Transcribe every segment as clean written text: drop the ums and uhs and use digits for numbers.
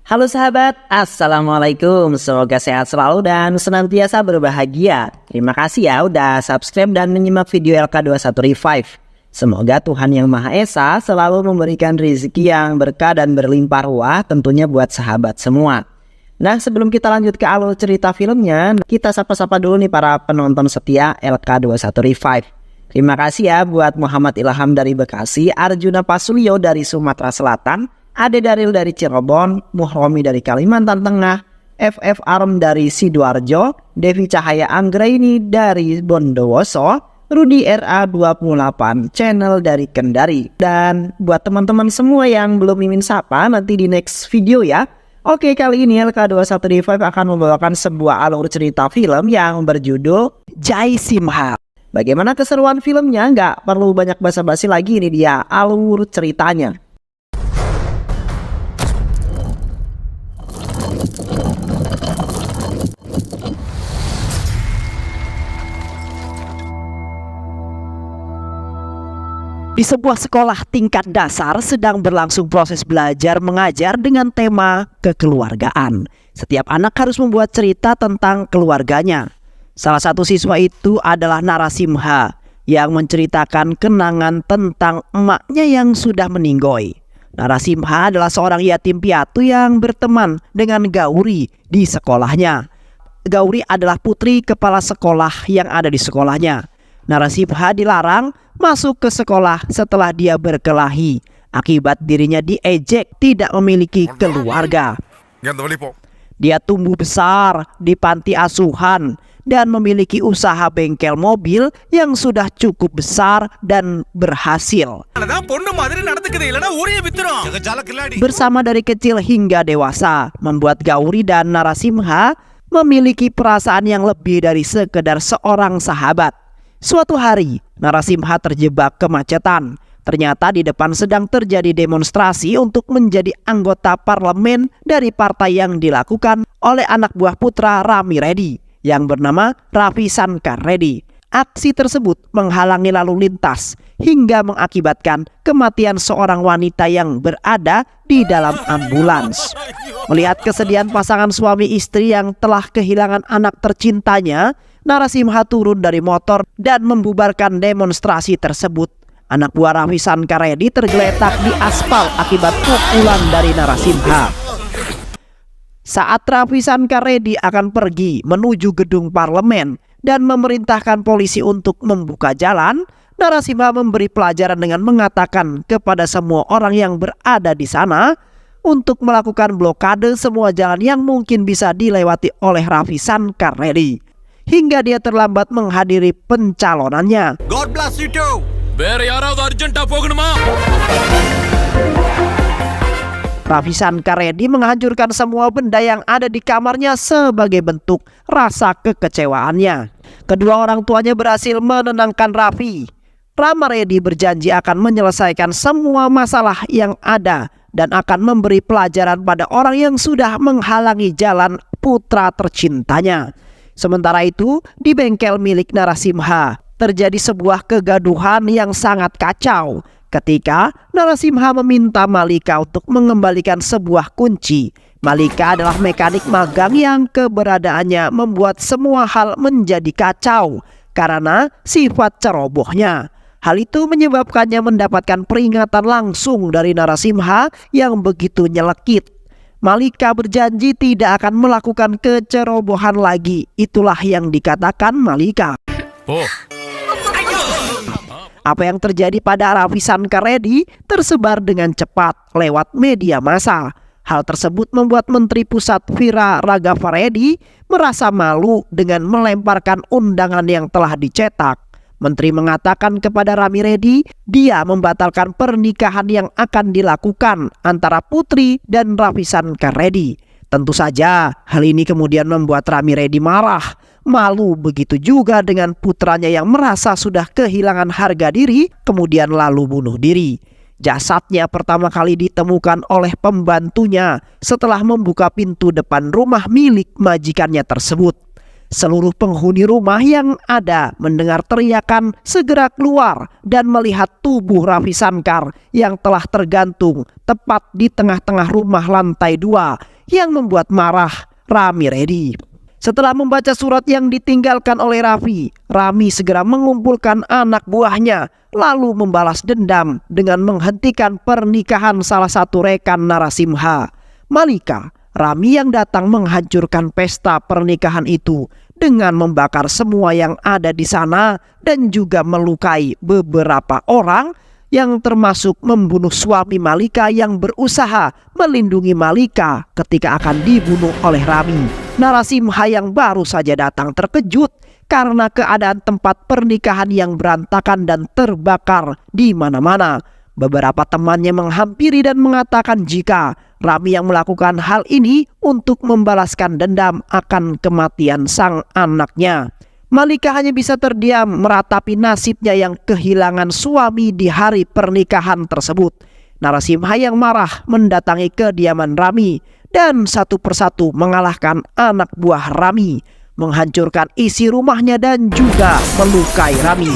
Halo sahabat, Assalamualaikum. Semoga sehat selalu dan senantiasa berbahagia. Terima kasih ya udah subscribe dan menyimak video LK21 Revive. Semoga Tuhan Yang Maha Esa selalu memberikan rezeki yang berkah dan berlimpah ruah tentunya buat sahabat semua. Nah, sebelum kita lanjut ke alur cerita filmnya, kita sapa-sapa dulu nih para penonton setia LK21 Revive. Terima kasih ya buat Muhammad Ilham dari Bekasi, Arjuna Pasulio dari Sumatera Selatan, Ade Daril dari Cirebon, Muhromi dari Kalimantan Tengah, FF Arm dari Sidoarjo, Devi Cahaya Anggraini dari Bondowoso, Rudi RA28 channel dari Kendari. Dan buat teman-teman semua yang belum mimin sapa, nanti di next video ya. Oke, kali ini LK21 Revive akan membawakan sebuah alur cerita film yang berjudul Jai Simha. Bagaimana keseruan filmnya? Nggak perlu banyak basa-basi lagi, ini dia alur ceritanya. Di sebuah sekolah tingkat dasar sedang berlangsung proses belajar mengajar dengan tema kekeluargaan. Setiap anak harus membuat cerita tentang keluarganya. Salah satu siswa itu adalah Narasimha yang menceritakan kenangan tentang emaknya yang sudah meninggoy. Narasimha adalah seorang yatim piatu yang berteman dengan Gauri di sekolahnya. Gauri adalah putri kepala sekolah yang ada di sekolahnya. Narasimha dilarang masuk ke sekolah setelah dia berkelahi akibat dirinya diejek tidak memiliki keluarga. Dia tumbuh besar di panti asuhan dan memiliki usaha bengkel mobil yang sudah cukup besar dan berhasil. Bersama dari kecil hingga dewasa, membuat Gauri dan Narasimha memiliki perasaan yang lebih dari sekedar seorang sahabat. Suatu hari, Narasimha terjebak kemacetan. Ternyata di depan sedang terjadi demonstrasi untuk menjadi anggota parlemen dari partai yang dilakukan oleh anak buah putra Rami Reddy yang bernama Ravi Shankar Reddy. Aksi tersebut menghalangi lalu lintas hingga mengakibatkan kematian seorang wanita yang berada di dalam ambulans. Melihat kesedihan pasangan suami istri yang telah kehilangan anak tercintanya, Narasimha turun dari motor dan membubarkan demonstrasi tersebut. Anak buah Ravi Shankar Reddy tergeletak di aspal akibat pukulan dari Narasimha. Saat Ravi Shankar Reddy akan pergi menuju gedung parlemen dan memerintahkan polisi untuk membuka jalan, Narasimha memberi pelajaran dengan mengatakan kepada semua orang yang berada di sana untuk melakukan blokade semua jalan yang mungkin bisa dilewati oleh Ravi Shankar Reddy hingga dia terlambat menghadiri pencalonannya. God bless you too. Ravi Shankar Reddy menghancurkan semua benda yang ada di kamarnya sebagai bentuk rasa kekecewaannya. Kedua orang tuanya berhasil menenangkan Ravi. Rama Reddy berjanji akan menyelesaikan semua masalah yang ada dan akan memberi pelajaran pada orang yang sudah menghalangi jalan putra tercintanya. Sementara itu, di bengkel milik Narasimha terjadi sebuah kegaduhan yang sangat kacau ketika Narasimha meminta Malika untuk mengembalikan sebuah kunci. Malika adalah mekanik magang yang keberadaannya membuat semua hal menjadi kacau karena sifat cerobohnya. Hal itu menyebabkannya mendapatkan peringatan langsung dari Narasimha yang begitu nyelekit. Malika berjanji tidak akan melakukan kecerobohan lagi. Itulah yang dikatakan Malika. Apa yang terjadi pada Ravi Shankar Reddy tersebar dengan cepat lewat media massa. Hal tersebut membuat Menteri Pusat Vira Raghava Reddy merasa malu dengan melemparkan undangan yang telah dicetak. Menteri mengatakan kepada Rami Reddy dia membatalkan pernikahan yang akan dilakukan antara Putri dan Ravi Shankar Reddy. Tentu saja hal ini kemudian membuat Rami Reddy marah. Malu begitu juga dengan putranya yang merasa sudah kehilangan harga diri kemudian lalu bunuh diri. Jasadnya pertama kali ditemukan oleh pembantunya setelah membuka pintu depan rumah milik majikannya tersebut. Seluruh penghuni rumah yang ada mendengar teriakan segera keluar dan melihat tubuh Ravi Shankar yang telah tergantung tepat di tengah-tengah rumah lantai 2 yang membuat marah Rami Reddy. Setelah membaca surat yang ditinggalkan oleh Raffi, Rami segera mengumpulkan anak buahnya lalu membalas dendam dengan menghentikan pernikahan salah satu rekan Narasimha, Malika. Rami yang datang menghancurkan pesta pernikahan itu dengan membakar semua yang ada di sana dan juga melukai beberapa orang, yang termasuk membunuh suami Malika yang berusaha melindungi Malika ketika akan dibunuh oleh Rami. Narasimha yang baru saja datang terkejut karena keadaan tempat pernikahan yang berantakan dan terbakar di mana-mana. Beberapa temannya menghampiri dan mengatakan jika Rami yang melakukan hal ini untuk membalaskan dendam akan kematian sang anaknya. Malika hanya bisa terdiam meratapi nasibnya yang kehilangan suami di hari pernikahan tersebut. Narasimha yang marah mendatangi kediaman Rami dan satu persatu mengalahkan anak buah Rami, menghancurkan isi rumahnya dan juga melukai Rami.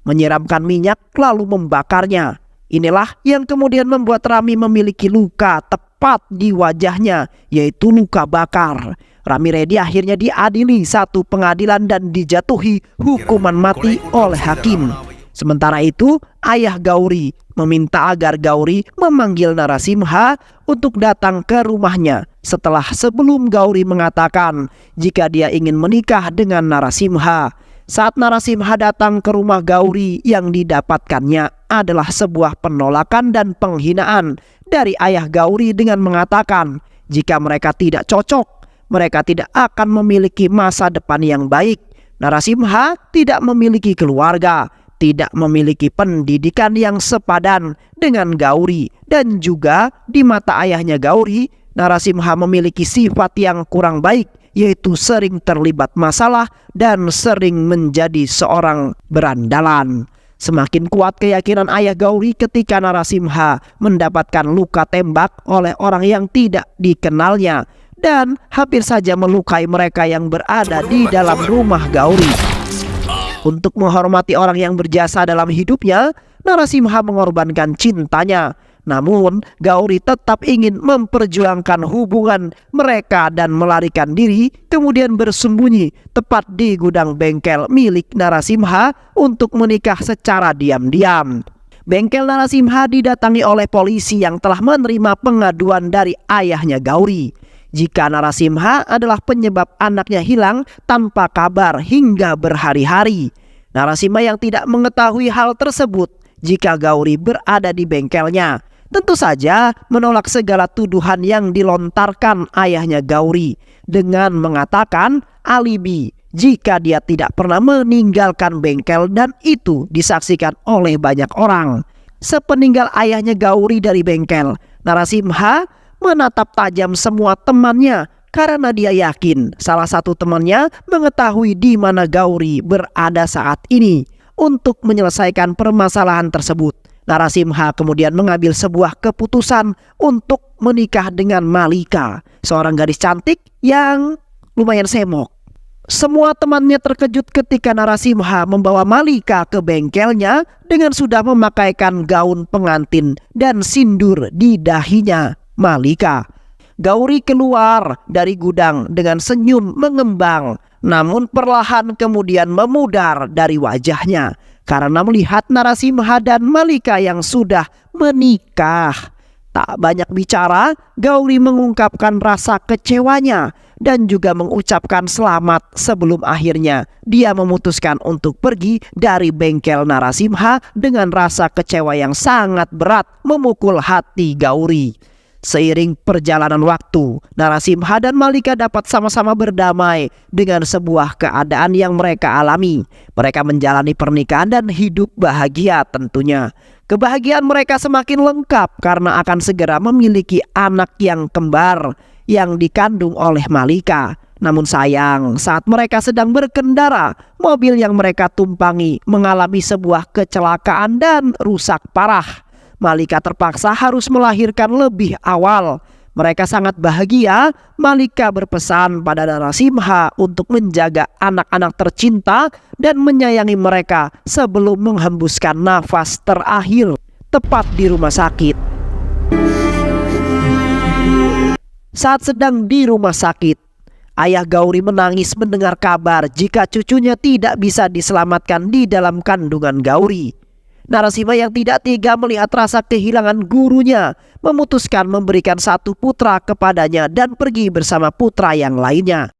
Menyiramkan minyak lalu membakarnya. Inilah yang kemudian membuat Rami memiliki luka tepat di wajahnya, yaitu luka bakar. Rami Reddy akhirnya diadili satu pengadilan dan dijatuhi hukuman mati oleh hakim. Sementara itu, ayah Gauri meminta agar Gauri memanggil Narasimha untuk datang ke rumahnya sebelum Gauri mengatakan jika dia ingin menikah dengan Narasimha. Saat Narasimha datang ke rumah Gauri, yang didapatkannya adalah sebuah penolakan dan penghinaan dari ayah Gauri dengan mengatakan jika mereka tidak cocok, mereka tidak akan memiliki masa depan yang baik. Narasimha tidak memiliki keluarga, tidak memiliki pendidikan yang sepadan dengan Gauri, dan juga di mata ayahnya Gauri, Narasimha memiliki sifat yang kurang baik, yaitu sering terlibat masalah dan sering menjadi seorang berandalan. Semakin kuat keyakinan ayah Gauri ketika Narasimha mendapatkan luka tembak oleh orang yang tidak dikenalnya dan hampir saja melukai mereka yang berada di dalam rumah Gauri. Untuk menghormati orang yang berjasa dalam hidupnya, Narasimha mengorbankan cintanya. Namun Gauri tetap ingin memperjuangkan hubungan mereka dan melarikan diri, kemudian bersembunyi tepat di gudang bengkel milik Narasimha untuk menikah secara diam-diam. Bengkel Narasimha didatangi oleh polisi yang telah menerima pengaduan dari ayahnya Gauri jika Narasimha adalah penyebab anaknya hilang tanpa kabar hingga berhari-hari. Narasimha yang tidak mengetahui hal tersebut jika Gauri berada di bengkelnya tentu saja menolak segala tuduhan yang dilontarkan ayahnya Gauri dengan mengatakan alibi jika dia tidak pernah meninggalkan bengkel dan itu disaksikan oleh banyak orang. Sepeninggal ayahnya Gauri dari bengkel, Narasimha menatap tajam semua temannya karena dia yakin salah satu temannya mengetahui di mana Gauri berada saat ini. Untuk menyelesaikan permasalahan tersebut, Narasimha kemudian mengambil sebuah keputusan untuk menikah dengan Malika, seorang gadis cantik yang lumayan semok. Semua temannya terkejut ketika Narasimha membawa Malika ke bengkelnya dengan sudah memakaikan gaun pengantin dan sindur di dahinya Malika. Gauri keluar dari gudang dengan senyum mengembang, namun perlahan kemudian memudar dari wajahnya karena melihat Narasimha dan Malika yang sudah menikah. Tak banyak bicara, Gauri mengungkapkan rasa kecewanya dan juga mengucapkan selamat sebelum akhirnya dia memutuskan untuk pergi dari bengkel Narasimha dengan rasa kecewa yang sangat berat memukul hati Gauri. Seiring perjalanan waktu, Narasimha dan Malika dapat sama-sama berdamai dengan sebuah keadaan yang mereka alami. Mereka menjalani pernikahan dan hidup bahagia tentunya. Kebahagiaan mereka semakin lengkap karena akan segera memiliki anak yang kembar yang dikandung oleh Malika. Namun sayang, saat mereka sedang berkendara, mobil yang mereka tumpangi mengalami sebuah kecelakaan dan rusak parah. Malika terpaksa harus melahirkan lebih awal. Mereka sangat bahagia. Malika berpesan pada Narasimha untuk menjaga anak-anak tercinta dan menyayangi mereka sebelum menghembuskan nafas terakhir. tepat di rumah sakit. Saat sedang di rumah sakit, ayah Gauri menangis mendengar kabar jika cucunya tidak bisa diselamatkan di dalam kandungan Gauri. Narasimha yang tidak tega melihat rasa kehilangan gurunya memutuskan memberikan satu putra kepadanya dan pergi bersama putra yang lainnya.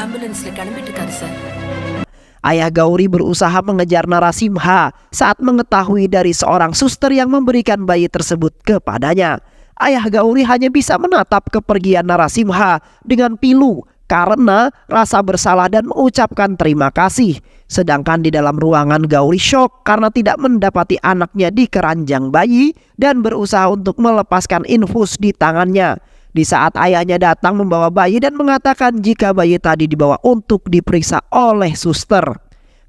Ayah Gauri berusaha mengejar Narasimha saat mengetahui dari seorang suster yang memberikan bayi tersebut kepadanya. Ayah Gauri hanya bisa menatap kepergian Narasimha dengan pilu karena rasa bersalah dan mengucapkan terima kasih. Sedangkan di dalam ruangan, Gauri syok karena tidak mendapati anaknya di keranjang bayi dan berusaha untuk melepaskan infus di tangannya. Di saat ayahnya datang membawa bayi dan mengatakan jika bayi tadi dibawa untuk diperiksa oleh suster,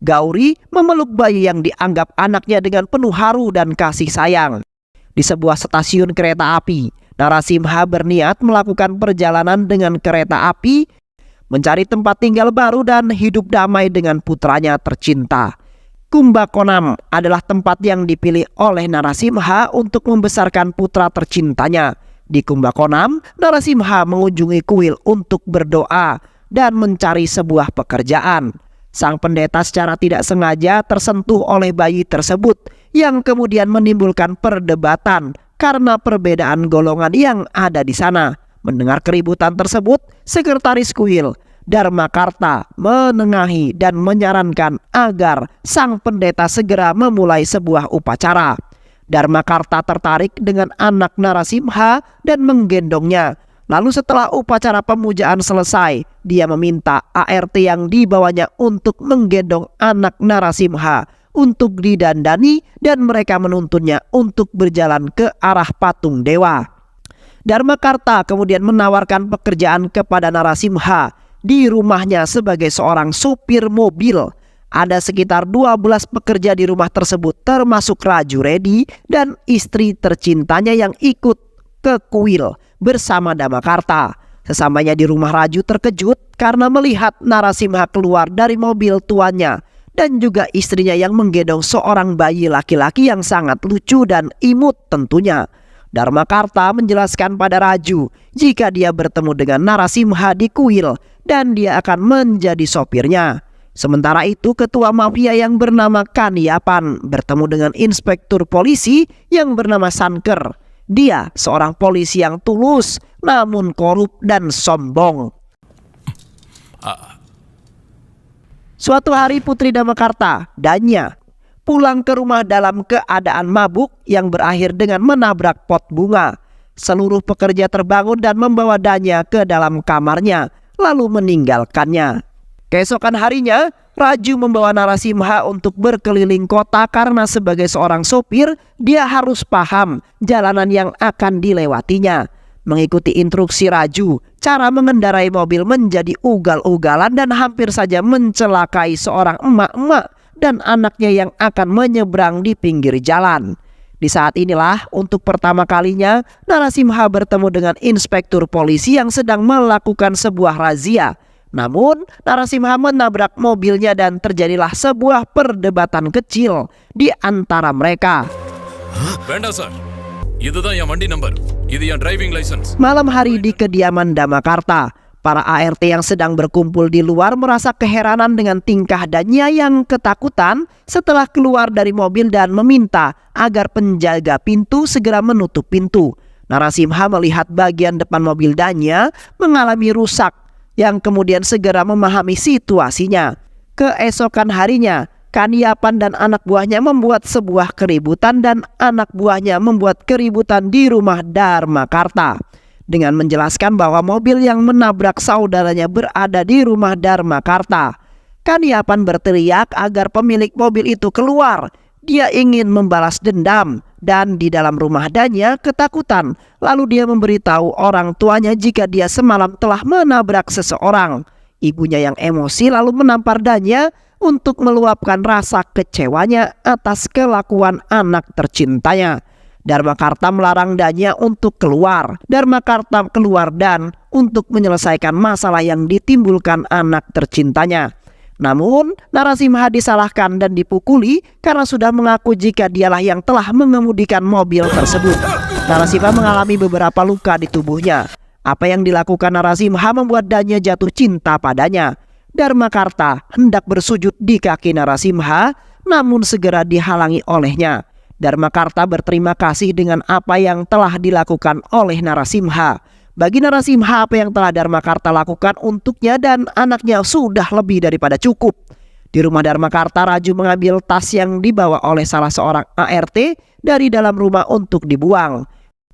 Gauri memeluk bayi yang dianggap anaknya dengan penuh haru dan kasih sayang. Di sebuah stasiun kereta api, Narasimha berniat melakukan perjalanan dengan kereta api, mencari tempat tinggal baru dan hidup damai dengan putranya tercinta. Kumbakonam adalah tempat yang dipilih oleh Narasimha untuk membesarkan putra tercintanya. Di Kumbakonam, Narasimha mengunjungi kuil untuk berdoa dan mencari sebuah pekerjaan. Sang pendeta secara tidak sengaja tersentuh oleh bayi tersebut yang kemudian menimbulkan perdebatan karena perbedaan golongan yang ada di sana. Mendengar keributan tersebut, sekretaris kuil Dharmakarta menengahi dan menyarankan agar sang pendeta segera memulai sebuah upacara. Dharmakarta tertarik dengan anak Narasimha dan menggendongnya. Lalu setelah upacara pemujaan selesai, dia meminta ART yang dibawanya untuk menggendong anak Narasimha untuk didandani dan mereka menuntunnya untuk berjalan ke arah patung dewa. Dharmakarta kemudian menawarkan pekerjaan kepada Narasimha di rumahnya sebagai seorang supir mobil. Ada sekitar 12 pekerja di rumah tersebut termasuk Raju Reddy dan istri tercintanya yang ikut ke kuil bersama Dharmakarta. Sesamanya di rumah, Raju terkejut karena melihat Narasimha keluar dari mobil tuannya dan juga istrinya yang menggendong seorang bayi laki-laki yang sangat lucu dan imut tentunya. Dharmakarta menjelaskan pada Raju jika dia bertemu dengan Narasimha di kuil dan dia akan menjadi sopirnya. Sementara itu, ketua mafia yang bernama Kaniapan bertemu dengan inspektur polisi yang bernama Sanker. Dia seorang polisi yang tulus namun korup dan sombong. Suatu hari Putri Dharmakarta, Danya, pulang ke rumah dalam keadaan mabuk yang berakhir dengan menabrak pot bunga. Seluruh pekerja terbangun dan membawa Danya ke dalam kamarnya lalu meninggalkannya. Keesokan harinya, Raju membawa Narasimha untuk berkeliling kota karena sebagai seorang sopir, dia harus paham jalanan yang akan dilewatinya. Mengikuti instruksi Raju, cara mengendarai mobil menjadi ugal-ugalan dan hampir saja mencelakai seorang emak-emak dan anaknya yang akan menyeberang di pinggir jalan. Di saat inilah untuk pertama kalinya Narasimha bertemu dengan inspektur polisi yang sedang melakukan sebuah razia. Namun Narasimha menabrak mobilnya dan terjadilah sebuah perdebatan kecil di antara mereka. Malam hari di kediaman Dharmakarta, para ART yang sedang berkumpul di luar merasa keheranan dengan tingkah Danya yang ketakutan setelah keluar dari mobil dan meminta agar penjaga pintu segera menutup pintu. Narasimha melihat bagian depan mobil Danya mengalami rusak yang kemudian segera memahami situasinya. Keesokan harinya, Kaniapan dan anak buahnya membuat sebuah keributan dan anak buahnya membuat keributan di rumah Dharmakarta dengan menjelaskan bahwa mobil yang menabrak saudaranya berada di rumah Dharmakarta. Kaniapan berteriak agar pemilik mobil itu keluar. Dia ingin membalas dendam dan di dalam rumah Danya ketakutan. Lalu dia memberitahu orang tuanya jika dia semalam telah menabrak seseorang. Ibunya yang emosi lalu menampar Danya untuk meluapkan rasa kecewanya atas kelakuan anak tercintanya. Dharmakarta melarang Danya untuk keluar. Dharmakarta keluar dan untuk menyelesaikan masalah yang ditimbulkan anak tercintanya. Namun, Narasimha disalahkan dan dipukuli karena sudah mengaku jika dialah yang telah mengemudikan mobil tersebut. Narasimha mengalami beberapa luka di tubuhnya. Apa yang dilakukan Narasimha membuat Danya jatuh cinta padanya. Dharmakarta hendak bersujud di kaki Narasimha, namun segera dihalangi olehnya. Dharmakarta berterima kasih dengan apa yang telah dilakukan oleh Narasimha. Bagi Narasimha, apa yang telah Dharmakarta lakukan untuknya dan anaknya sudah lebih daripada cukup. Di rumah Dharmakarta, Raju mengambil tas yang dibawa oleh salah seorang ART dari dalam rumah untuk dibuang.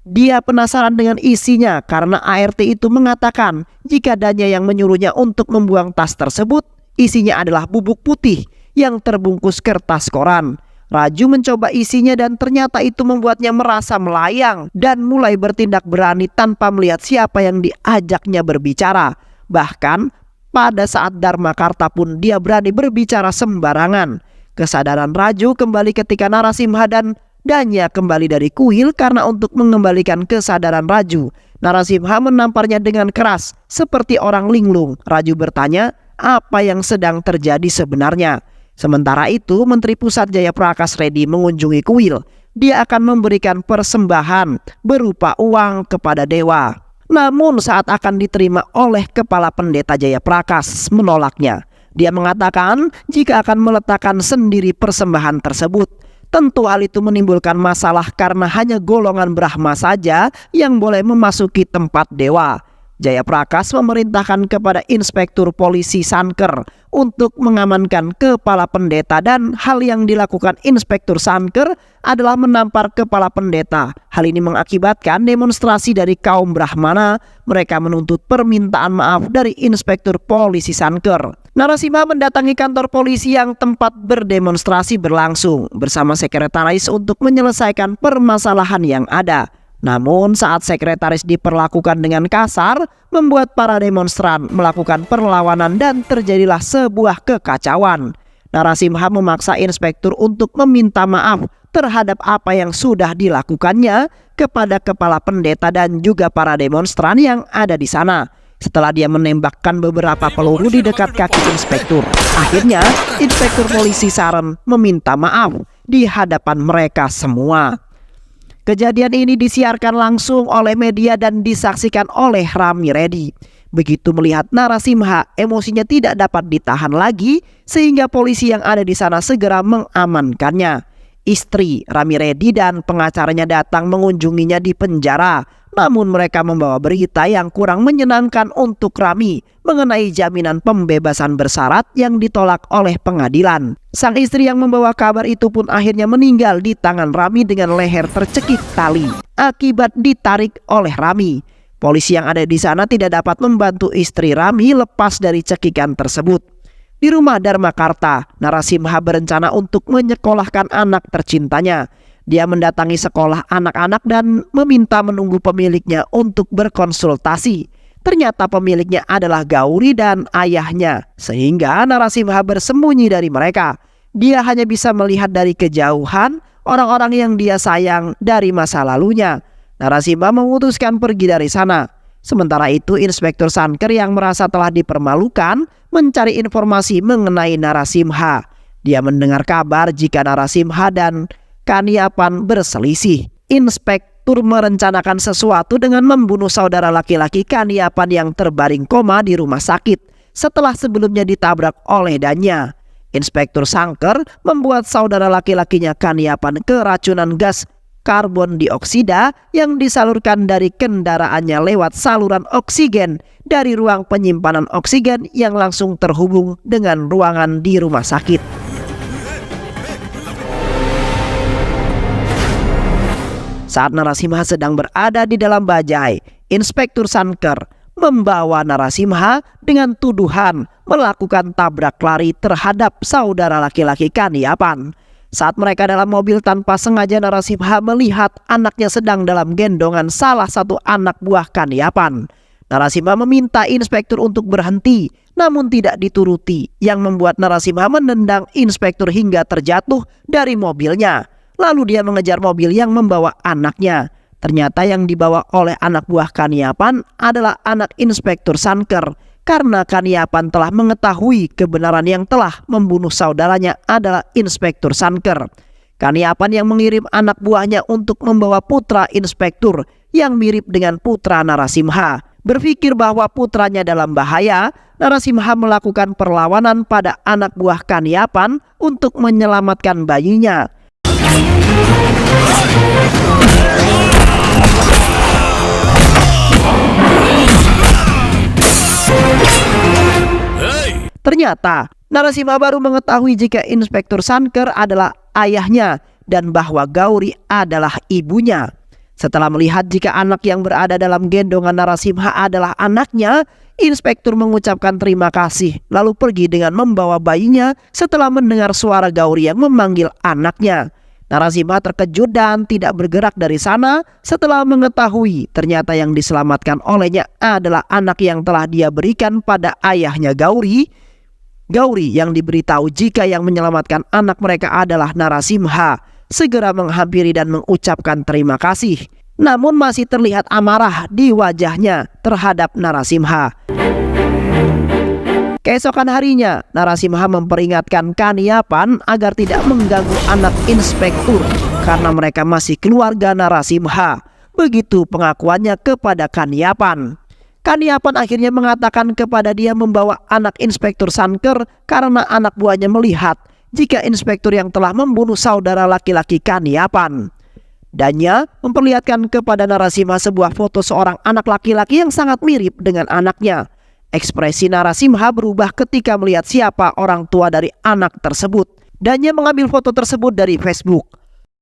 Dia penasaran dengan isinya karena ART itu mengatakan jika Danya yang menyuruhnya untuk membuang tas tersebut, isinya adalah bubuk putih yang terbungkus kertas koran. Raju mencoba isinya dan ternyata itu membuatnya merasa melayang dan mulai bertindak berani tanpa melihat siapa yang diajaknya berbicara. Bahkan pada saat Dharmakarta pun dia berani berbicara sembarangan. Kesadaran Raju kembali ketika Narasimha dan Danya kembali dari kuil karena untuk mengembalikan kesadaran Raju, Narasimha menamparnya dengan keras seperti orang linglung. Raju bertanya apa yang sedang terjadi sebenarnya. Sementara itu, Menteri Pusat Jayaprakash Reddy mengunjungi kuil. Dia akan memberikan persembahan berupa uang kepada dewa. Namun saat akan diterima oleh Kepala Pendeta Jayaprakash menolaknya. Dia mengatakan jika akan meletakkan sendiri persembahan tersebut. Tentu hal itu menimbulkan masalah karena hanya golongan Brahma saja yang boleh memasuki tempat dewa. Jayaprakash memerintahkan kepada Inspektur Polisi Sanker untuk mengamankan kepala pendeta dan hal yang dilakukan Inspektur Sanker adalah menampar kepala pendeta. Hal ini mengakibatkan demonstrasi dari kaum Brahmana. Mereka menuntut permintaan maaf dari Inspektur Polisi Sanker. Narasimha mendatangi kantor polisi yang tempat berdemonstrasi berlangsung bersama sekretaris untuk menyelesaikan permasalahan yang ada. Namun saat sekretaris diperlakukan dengan kasar, membuat para demonstran melakukan perlawanan dan terjadilah sebuah kekacauan. Narasimha memaksa inspektur untuk meminta maaf terhadap apa yang sudah dilakukannya kepada kepala pendeta dan juga para demonstran yang ada di sana. Setelah dia menembakkan beberapa peluru di dekat kaki inspektur, akhirnya Inspektur Polisi Saren meminta maaf di hadapan mereka semua. Kejadian ini disiarkan langsung oleh media dan disaksikan oleh Rami Reddy. Begitu melihat Narasimha, emosinya tidak dapat ditahan lagi sehingga polisi yang ada di sana segera mengamankannya. Istri Rami Reddy dan pengacaranya datang mengunjunginya di penjara. Namun mereka membawa berita yang kurang menyenangkan untuk Rami mengenai jaminan pembebasan bersyarat yang ditolak oleh pengadilan. Sang istri yang membawa kabar itu pun akhirnya meninggal di tangan Rami dengan leher tercekik tali akibat ditarik oleh Rami. Polisi yang ada di sana tidak dapat membantu istri Rami lepas dari cekikan tersebut. Di rumah Dharmakarta, Narasimha berencana untuk menyekolahkan anak tercintanya. Dia mendatangi sekolah anak-anak dan meminta menunggu pemiliknya untuk berkonsultasi. Ternyata pemiliknya adalah Gauri dan ayahnya, sehingga Narasimha bersembunyi dari mereka. Dia hanya bisa melihat dari kejauhan orang-orang yang dia sayang dari masa lalunya. Narasimha memutuskan pergi dari sana. Sementara itu, Inspektur Sanker yang merasa telah dipermalukan mencari informasi mengenai Narasimha. Dia mendengar kabar jika Narasimha dan Kaniapan berselisih. Inspektur merencanakan sesuatu dengan membunuh saudara laki-laki Kaniapan yang terbaring koma di rumah sakit setelah sebelumnya ditabrak oleh Danya. Inspektur Sanker membuat saudara laki-lakinya Kaniapan keracunan gas karbon dioksida yang disalurkan dari kendaraannya lewat saluran oksigen dari ruang penyimpanan oksigen yang langsung terhubung dengan ruangan di rumah sakit. Saat Narasimha sedang berada di dalam bajai, Inspektur Sanker membawa Narasimha dengan tuduhan melakukan tabrak lari terhadap saudara laki-laki Kaniapan. Saat mereka dalam mobil, tanpa sengaja Narasimha melihat anaknya sedang dalam gendongan salah satu anak buah Kaniapan. Narasimha meminta inspektur untuk berhenti, namun tidak dituruti, yang membuat Narasimha menendang inspektur hingga terjatuh dari mobilnya. Lalu dia mengejar mobil yang membawa anaknya. Ternyata yang dibawa oleh anak buah Kaniapan adalah anak Inspektur Sanker. karena Kaniapan telah mengetahui kebenaran yang telah membunuh saudaranya adalah Inspektur Sanker. Kaniapan yang mengirim anak buahnya untuk membawa putra Inspektur yang mirip dengan putra Narasimha. Berpikir bahwa putranya dalam bahaya, Narasimha melakukan perlawanan pada anak buah Kaniapan untuk menyelamatkan bayinya. Ternyata Narasimha baru mengetahui jika Inspektur Sanker adalah ayahnya dan bahwa Gauri adalah ibunya. Setelah melihat jika anak yang berada dalam gendongan Narasimha adalah anaknya, Inspektur mengucapkan terima kasih lalu pergi dengan membawa bayinya setelah mendengar suara Gauri yang memanggil anaknya. Narasimha terkejut dan tidak bergerak dari sana setelah mengetahui ternyata yang diselamatkan olehnya adalah anak yang telah dia berikan pada ayahnya Gauri. Gauri yang diberitahu jika yang menyelamatkan anak mereka adalah Narasimha segera menghampiri dan mengucapkan terima kasih. Namun masih terlihat amarah di wajahnya terhadap Narasimha. Keesokan harinya, Narasimha memperingatkan Kaniapan agar tidak mengganggu anak Inspektur karena mereka masih keluarga Narasimha. Begitu pengakuannya kepada Kaniapan. Kaniapan akhirnya mengatakan kepada dia membawa anak Inspektur Sanker karena anak buahnya melihat jika Inspektur yang telah membunuh saudara laki-laki Kaniapan. Dannya memperlihatkan kepada Narasimha sebuah foto seorang anak laki-laki yang sangat mirip dengan anaknya. Ekspresi Narasimha berubah ketika melihat siapa orang tua dari anak tersebut. Dannya mengambil foto tersebut dari Facebook.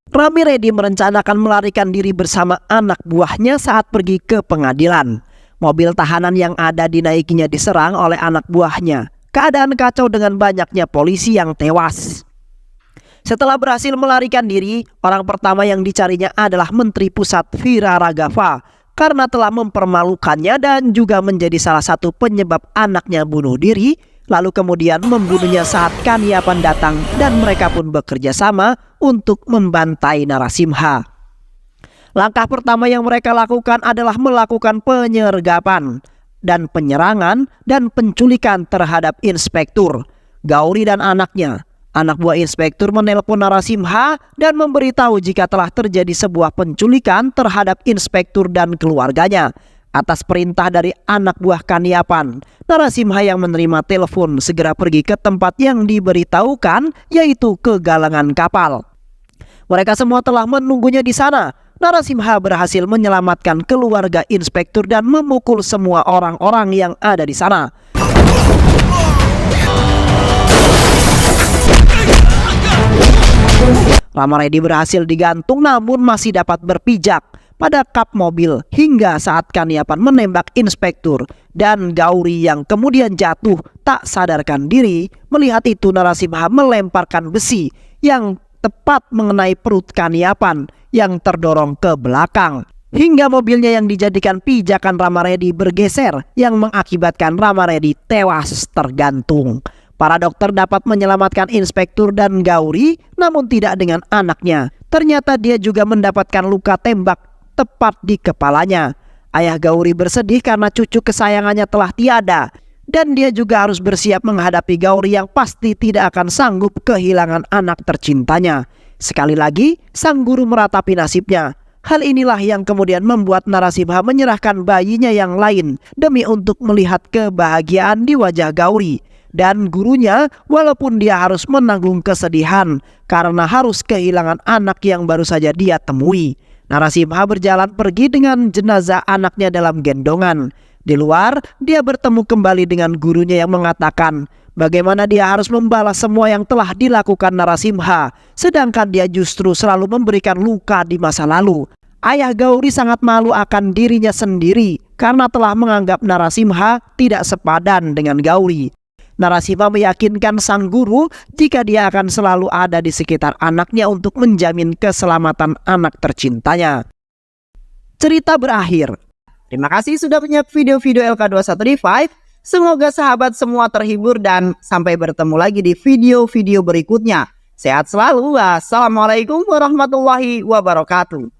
Rami Reddy merencanakan melarikan diri bersama anak buahnya saat pergi ke pengadilan. Mobil tahanan yang ada dinaikinya diserang oleh anak buahnya. Keadaan kacau dengan banyaknya polisi yang tewas. Setelah berhasil melarikan diri, orang pertama yang dicarinya adalah Menteri Pusat Vira Raghavan karena telah mempermalukannya dan juga menjadi salah satu penyebab anaknya bunuh diri, lalu kemudian membunuhnya saat Kaniapan datang dan mereka pun bekerja sama untuk membantai Narasimha. Langkah pertama yang mereka lakukan adalah melakukan penyergapan dan penyerangan dan penculikan terhadap Inspektur, Gauri dan anaknya. Anak buah Inspektur menelpon Narasimha dan memberitahu jika telah terjadi sebuah penculikan terhadap Inspektur dan keluarganya. Atas perintah dari anak buah Kaniapan, Narasimha yang menerima telepon segera pergi ke tempat yang diberitahukan, yaitu ke galangan kapal. Mereka semua telah menunggunya di sana. Narasimha berhasil menyelamatkan keluarga Inspektur dan memukul semua orang-orang yang ada di sana. Rama Reddy berhasil digantung namun masih dapat berpijak pada kap mobil hingga saat Kaniapan menembak Inspektur dan Gauri yang kemudian jatuh tak sadarkan diri. Melihat itu Narasimha melemparkan besi yang tepat mengenai perut Kaniapan yang terdorong ke belakang hingga mobilnya yang dijadikan pijakan Rama Reddy bergeser yang mengakibatkan Rama Reddy tewas tergantung. Para dokter dapat menyelamatkan Inspektur dan Gauri namun tidak dengan anaknya. Ternyata dia juga mendapatkan luka tembak tepat di kepalanya. Ayah Gauri bersedih karena cucu kesayangannya telah tiada. Dan dia juga harus bersiap menghadapi Gauri yang pasti tidak akan sanggup kehilangan anak tercintanya. Sekali lagi, sang guru meratapi nasibnya. Hal inilah yang kemudian membuat Narasimha menyerahkan bayinya yang lain demi untuk melihat kebahagiaan di wajah Gauri. Dan gurunya, walaupun dia harus menanggung kesedihan karena harus kehilangan anak yang baru saja dia temui. Narasimha berjalan pergi dengan jenazah anaknya dalam gendongan. Di luar, dia bertemu kembali dengan gurunya yang mengatakan bagaimana dia harus membalas semua yang telah dilakukan Narasimha, sedangkan dia justru selalu memberikan luka di masa lalu. Ayah Gauri sangat malu akan dirinya sendiri karena telah menganggap Narasimha tidak sepadan dengan Gauri. Narasimha meyakinkan sang guru jika dia akan selalu ada di sekitar anaknya untuk menjamin keselamatan anak tercintanya. Cerita berakhir. Terima kasih sudah menyimak video-video LK21D5. Semoga sahabat semua terhibur dan sampai bertemu lagi di video-video berikutnya. Sehat selalu. Wassalamualaikum warahmatullahi wabarakatuh.